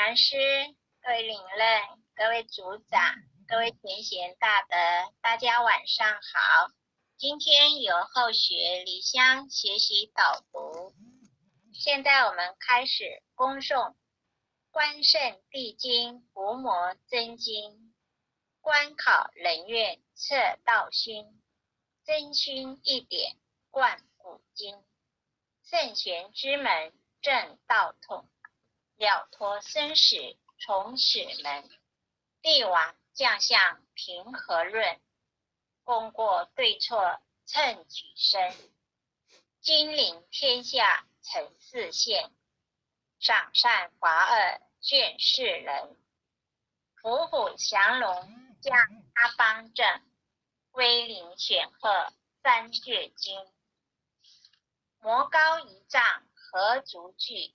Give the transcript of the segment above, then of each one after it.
禅师、各位领任、各位组长、各位贤贤大德，大家晚上好。今天由后学李香学习导读。现在我们开始恭诵关圣帝君伏魔真经，观考人愿测道勋，真勋一点贯古今，圣贤之门正道统，了脱生死从始门，帝王将相平和论，功过对错称举身，金陵天下陈四县，赏善罚恶卷世人，伏虎降龙家八方正，威灵显赫三绝经，魔高一丈何足惧，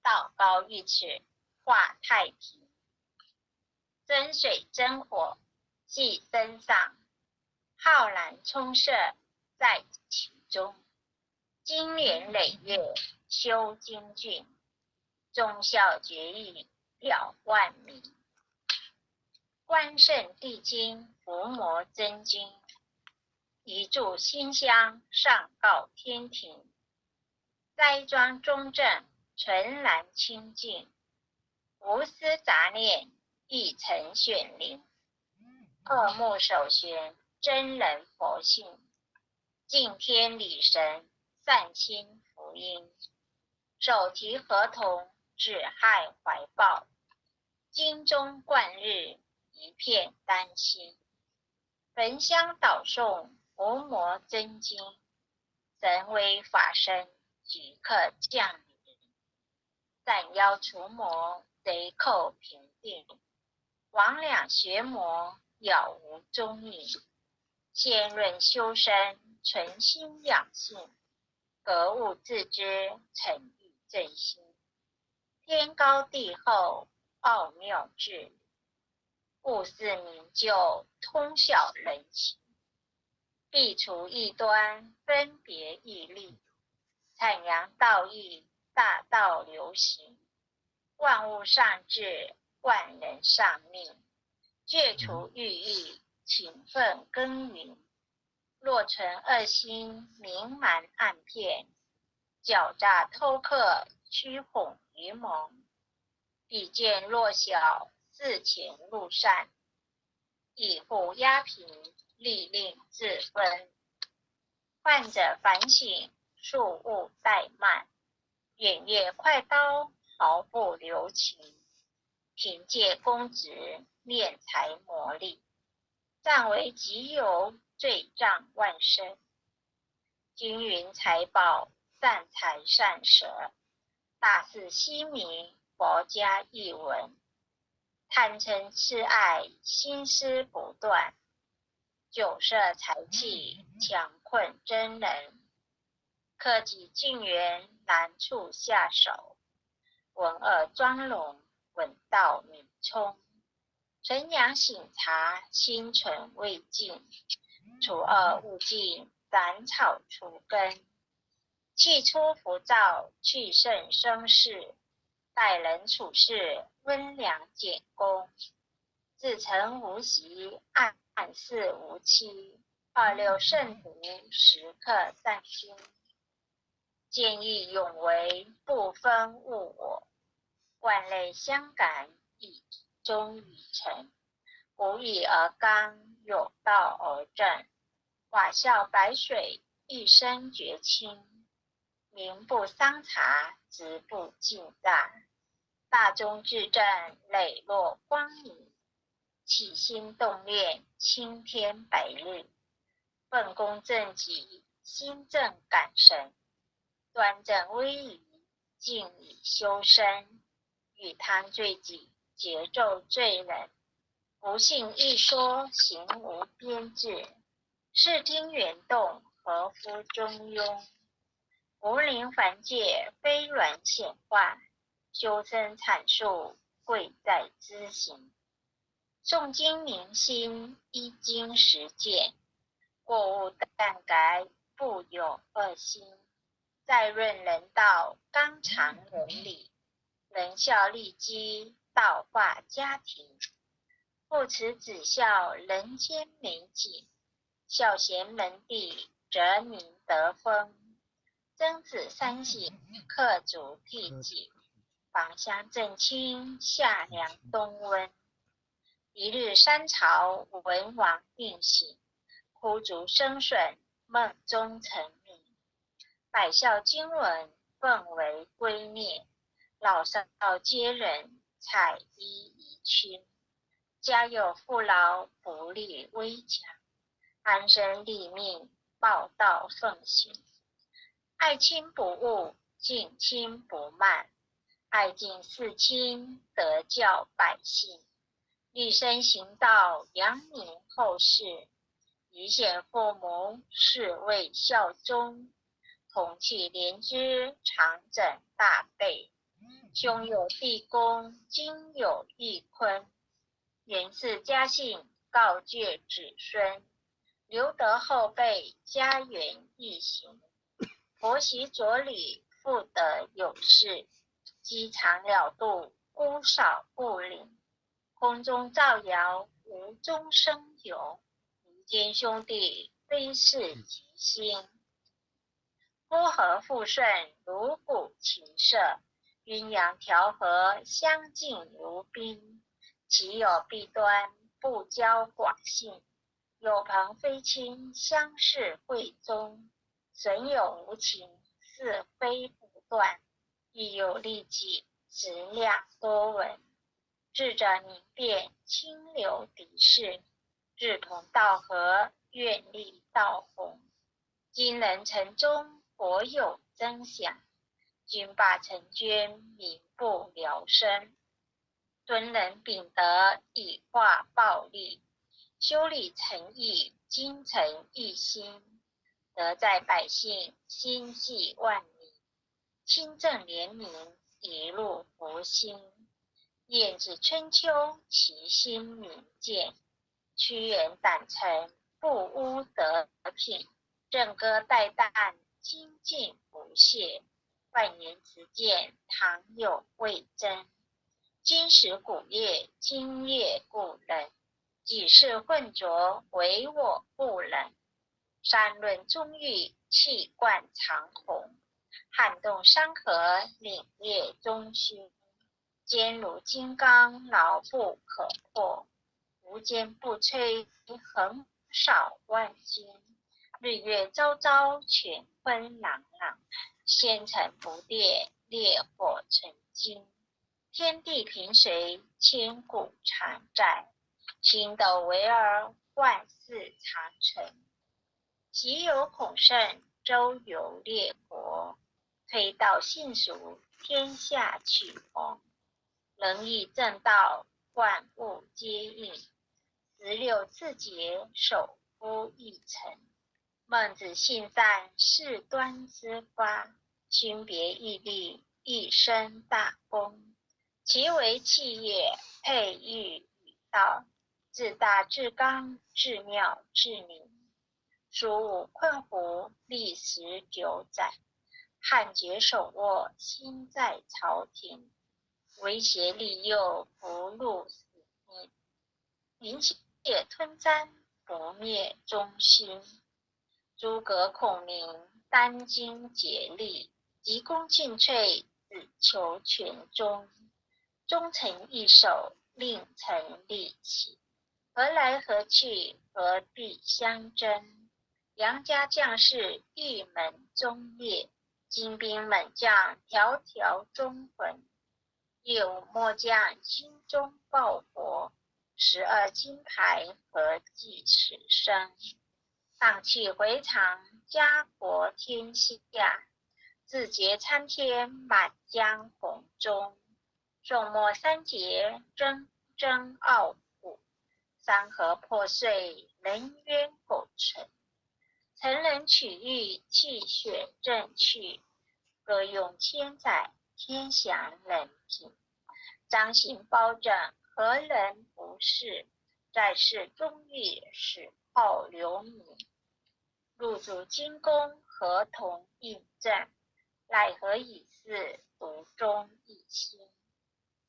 道高一尺化太平，真水真火系身上，浩然充塞在其中，经年累月修精进，忠孝节义了万民。关圣帝君伏魔真经，一炷馨香上告天庭，斋庄中正纯然清净，无私杂念一尘显灵，恶目首悬真人佛性，敬天理神善心福音，手提合同只害怀抱，经中贯日一片丹心，焚香导诵伏魔真经，神威法身即刻降临，斩妖除魔贼寇平定，魍魉邪魔杳无踪影，仙润修身存心养性，格物致知诚意正心，天高地厚奥妙智理，物事明就通晓人情，避除异端分别义利，阐扬道义大道流行，万物上治万人上命，戒除欲欲勤奋耕耘，若存恶心明瞒暗骗，狡诈偷克驱哄愚蒙，必见弱小事前路善，以护压平利令自分，患者反省恕勿怠慢，远越快刀毫不留情，凭借公职敛财磨砺，占为己有罪障万身，金云财宝善财善舍，大肆息民佛家译文，贪嗔痴爱心思不断，酒色财气强困真人，克己敬缘难处下手，闻恶装聋闻道泯聪，纯阳醒察心存未尽，除恶务尽斩草除根，去除浮躁去甚生事，待人处事温良俭恭，自诚无习暗示无欺，26圣徒时刻善心，见义勇为不分物我，万类相感以忠于诚，无义而刚有道而正，瓦笑白水一生绝清，民不桑茶直不尽榨，大忠至正磊落光明，起心动念青天白日，奉公正己心正感神，端正威仪敬以修身，与贪罪己节奏罪人，不信一说行无边志，视听缘动合乎中庸，无灵凡界非软显化，修身阐述贵在知行，诵经明心依经实践，过误但改不有恶心，再润人道纲常伦理，仁孝利基，道化家庭。父慈子孝，人间美景；孝贤门第，则民德风。曾子三省，克族替己，房乡正清，夏凉冬温。一日三朝，文王定省，枯竹生笋，梦中成名。百校经纶，奉为圭臬；老少皆人，采衣宜亲。家有父老，不立危墙；安身立命，报道奉行。爱亲不误，敬亲不慢，爱敬事亲，德教百姓。立身行道，扬名后世；以显父母，是谓孝忠。同气连枝，长枕大被；兄友弟恭，今有义坤。言氏家信，告诫子孙；留得后辈，家园义行。婆媳着理，妇德有事；积长了度，姑少不领。空中造谣，无中生有；民间兄弟，非是己心。夫和妇顺，如鼓琴瑟；鸳鸯调和，相敬如宾。其有弊端，不交寡信；有朋非亲，相视贵重。损友无情，是非不断；亦有利己，质量多闻。智者明辨，清流敌视；志同道合，愿力道弘。今人城中，国有增享；君霸成捐，民不聊生。敦人秉德，以化暴力；修理诚意，精诚一心。德在百姓，心系万民；清正廉明，一路福兴。晏子春秋，其心明鉴；屈原胆诚，不污德品。郑歌代旦，精进不懈；万言辞见，唐有魏征。今时古业，今业故人；几世混浊，唯我不能。山论忠义，气贯长虹；撼动山河，凛冽中心。坚如金刚，牢不可破；无坚不摧，横扫万军。日月昭昭，乾坤朗朗；纤尘不变，烈火成金。天地平随，千古常在；星斗维尔，万世长存。昔有孔圣，周游列国；推道信俗，天下取弘。仁义正道，万物皆应；十六字节，首夫一臣。孟子信善，事端之发；勋别义立，一生大功。其为企业，佩玉与道；自大至刚，至妙至明。书武困胡，历时久载；汉爵手握，心在朝廷。威胁利诱，不入死命；临血吞占，不灭忠心。诸葛孔明，殚精竭力；急功近瘁，只求全忠。忠诚义守，令臣利己；何来何去，何必相争？良家将士，一门忠烈；精兵猛将，条条忠魂。业武末将，心中报国；12金牌，何计此生？荡气回肠，家国天下；志节参天，满江红钟。宋末三杰，铮铮傲骨；山河破碎，人冤苟存。成人取义，气血正气；歌咏千载，天祥人品。彰行包拯，何人不是？在世忠义，死后留名。入主金宫，合同印证；奈何已是，独钟一心。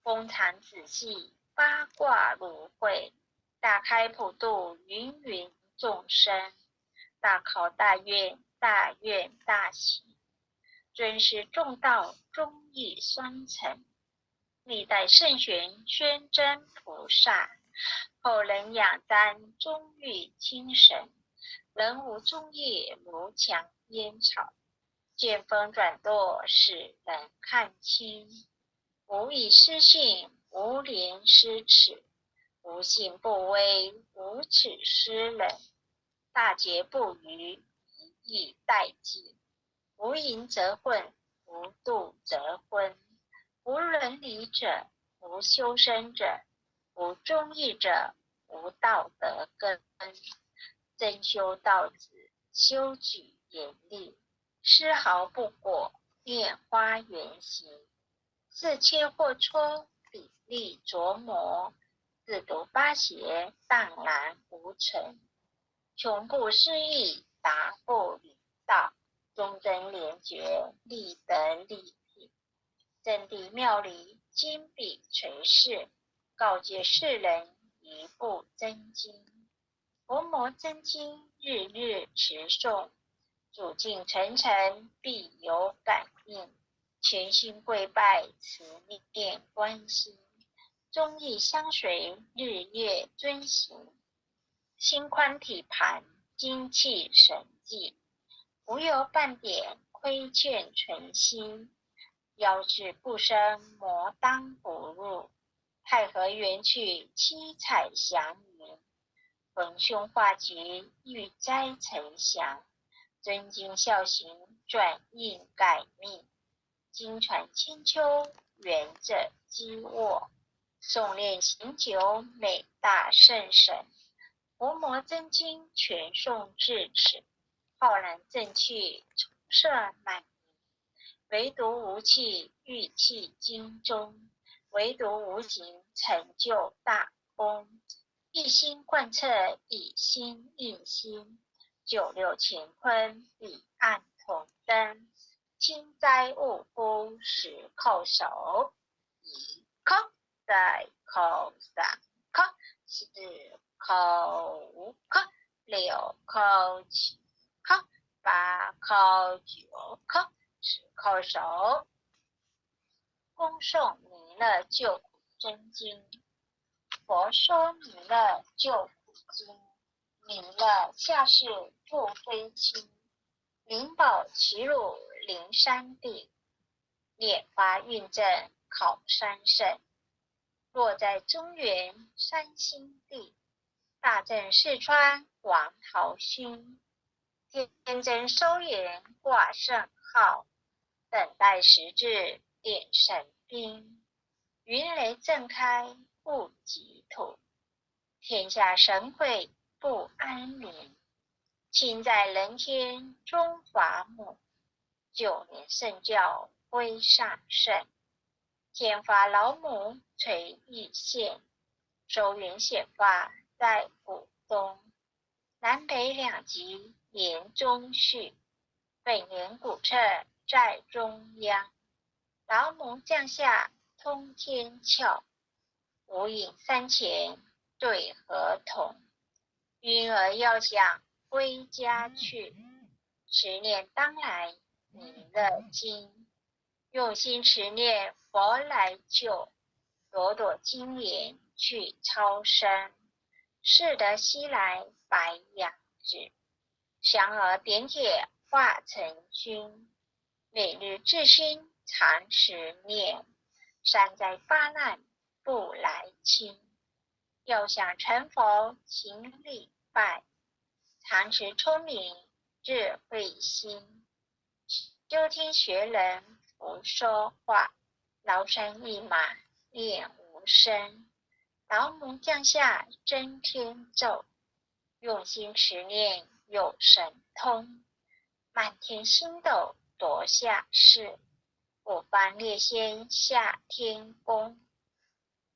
工厂仔细，八卦如会，大开普度，芸芸众生。大考大愿，大愿大喜。尊师重道，忠义双成。历代圣贤宣真菩萨，后人仰瞻忠裕精神。人无忠义，如墙烟草。见风转舵，使人看清。无以失信，无廉失耻。无信不威，无耻失人。大节不渝，一义殆尽。无淫则混，无妒则昏。无伦理者，无修身者，无忠义者，无道德根。真修道子，修举严厉，丝毫不果，变花原形。自切或磋，砥砺琢磨。自读八邪，荡然无存。穷不失义，达不离道。忠贞廉洁，立德立品。真谛妙理，金笔垂世。告诫世人，一部真经。佛摩真经，日日持诵。主境沉沉，必有感应。全心跪拜，慈念观心。忠义相随，日夜遵行。心宽体盘，精气神济。无有半点亏欠存心。妖志不生，魔当不入。太和元去，七彩祥云。逢凶化吉，遇灾呈祥。尊敬孝行，转运改命。经传千秋，圆着积卧。诵念行久，美大圣神。佛摩真经，全诵至此。浩然正气，充塞满盈。唯独无气，玉气精中。唯独无形，成就大功。一心贯彻，一心印心。九六乾坤，彼岸同灯。轻灾勿辜，实叩首。一叩再叩三叩四叩五叩六叩七叩八叩九叩十叩首。恭诵弥勒救苦真经。佛说弥勒救苦经。弥勒下世不非亲。灵宝齐汝灵山地。拈花运正考山胜。落在中原山心地。大正四川王陶勋。天真收敛挂圣号。等待时至点神兵。云雷震开不及土。天下神会不安宁。亲在人天中华母。九年圣教归上圣。天发老母垂玉县。收云显发在古东。南北两极连中续。本年古册在中央。老母降下通天窍。无影山前对河童。晕儿要想归家去。持念当来弥勒经。用心持念佛来救。朵朵金莲去超生。适得西来白羊子。香儿点铁化成君。每日至心常持念。善哉发难不来侵。要想成佛勤礼拜。常持聪明智慧心。修听学人不说话。劳山一马念无声。老母降下真天咒。用心持念有神通。满天星斗夺下世。五方列仙下天宫。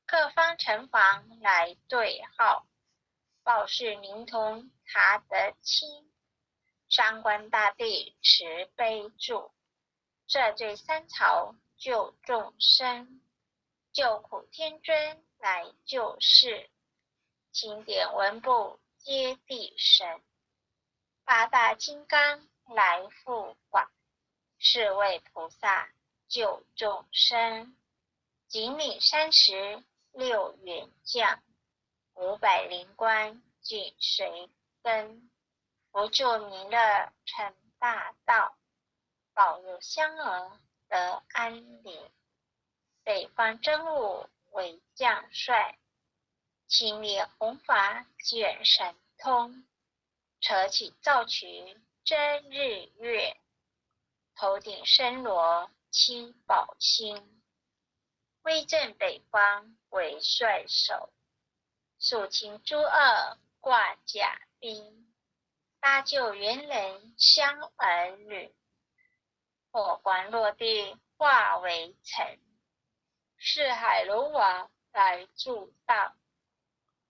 各方城防来对号。报事灵童查得清。三官大帝慈悲助。赦罪三朝救众生。救苦天尊来救世，经典文部接地神，八大金刚来护法，是为菩萨救众生。紧领30六元将，500灵官紧随跟，不救弥勒成大道，保佑香儿得安宁。北方真武为将帅，清烈弘法卷神通，扯起造曲真日月，头顶身罗七宝星，威震北方为帅首，肃清诸恶挂甲兵，搭救猿人香儿女，火光落地化为尘，四海龙王来助道，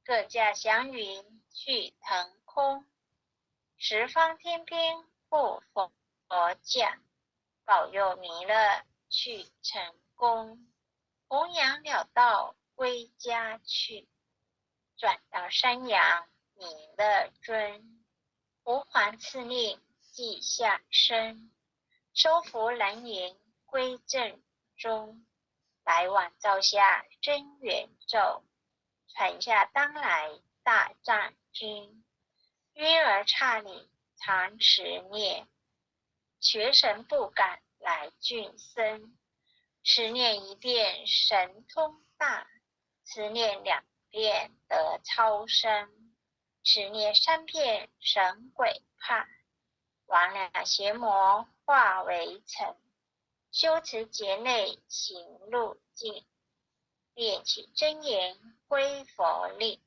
各驾祥云去腾空，十方天兵护佛驾，保佑弥勒去成功。弘扬了道归家去，转到山阳弥勒尊，吾皇赐令记下身，收服蓝颜归正中，来往照下真元咒，传下当来大藏经，约而刹里常持念，学神不敢来俊僧，持念1遍神通大，持念2遍得超生，持念3遍神鬼怕，魍魉邪魔化为尘，修持劫内行路径，练起真言归佛令，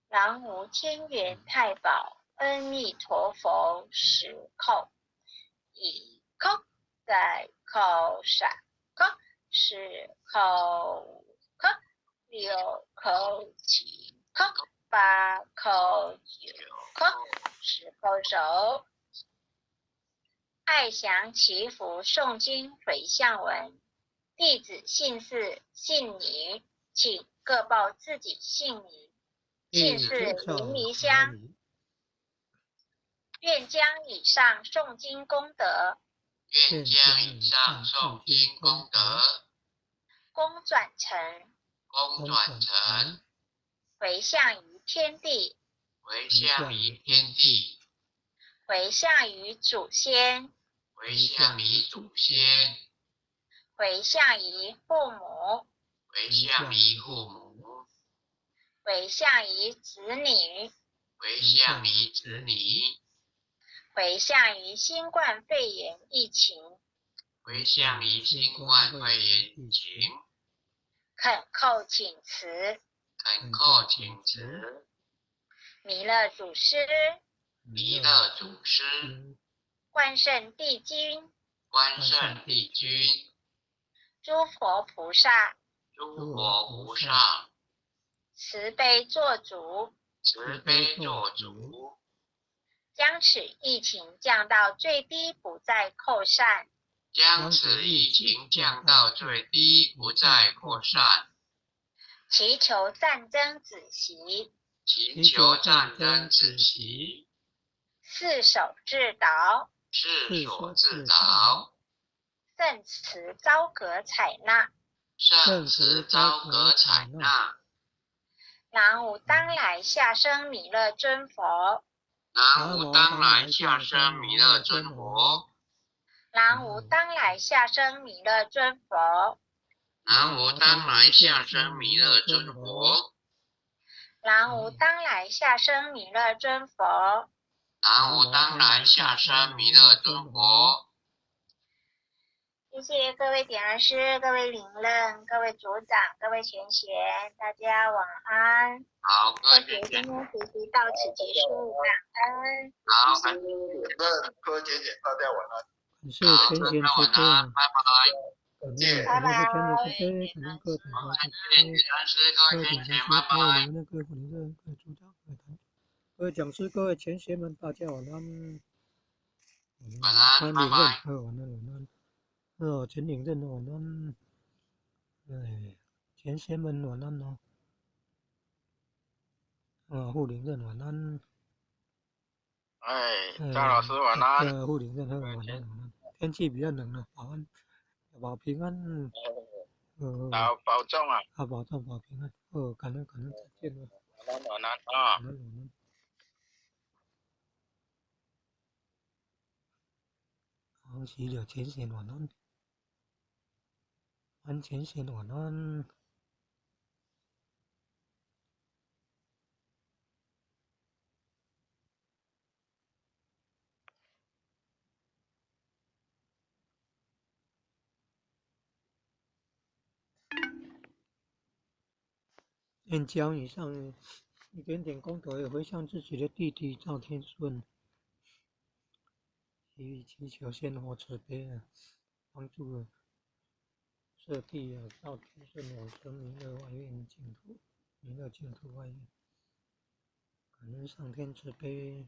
南无天元太保阿弥陀佛10口，1口再口3口4口5口6口7口8口9口10口手。爱祥祈福诵经回向文，弟子姓氏姓名，请各报自己姓名。姓氏林迷香，愿将以上诵经功德，功转成，回向于天地，回向于祖先，回向于父母，回向于子女，回向于新冠肺炎疫情，恳叩请辞。弥勒祖师，万圣帝君，诸佛菩萨，慈悲做主，将此疫情降到最低，不再扩散。祈求战争止息，四手制导，圣慈昭格采纳。南无当来下生弥勒尊佛，南无当来下生弥勒尊佛，南无当来下生弥勒尊佛，南无当来下生弥勒尊佛，南无当来下生弥勒尊佛，南无当来下生弥勒尊佛。谢谢各位点燃师、各位领任、各位组长、各位全贤，大家晚安。好，各位今天学习到此结束，感恩。好，感谢领任，各位全贤，大家晚安。感谢全贤慈悲，拜拜。拜拜。各位讲师、各位领任、各位辅领任、各位组长、各位讲师、各位全贤们，大家晚安。晚安，拜拜。晚安。全领任晚安。前贤们晚安哦。护林任晚安。张老师晚安。护林任晚安晚安。天气比较冷了，保平安。保重啊。保重保平安。感恩再见了。晚安啊。晚安。好，洗了前贤晚安。前贤晚安。将以上一点点功德也回向自己的弟弟赵天顺，祈求仙佛慈悲帮助舍弟赵天顺往生弥勒外院净土，弥勒净土外院。感恩上天慈悲。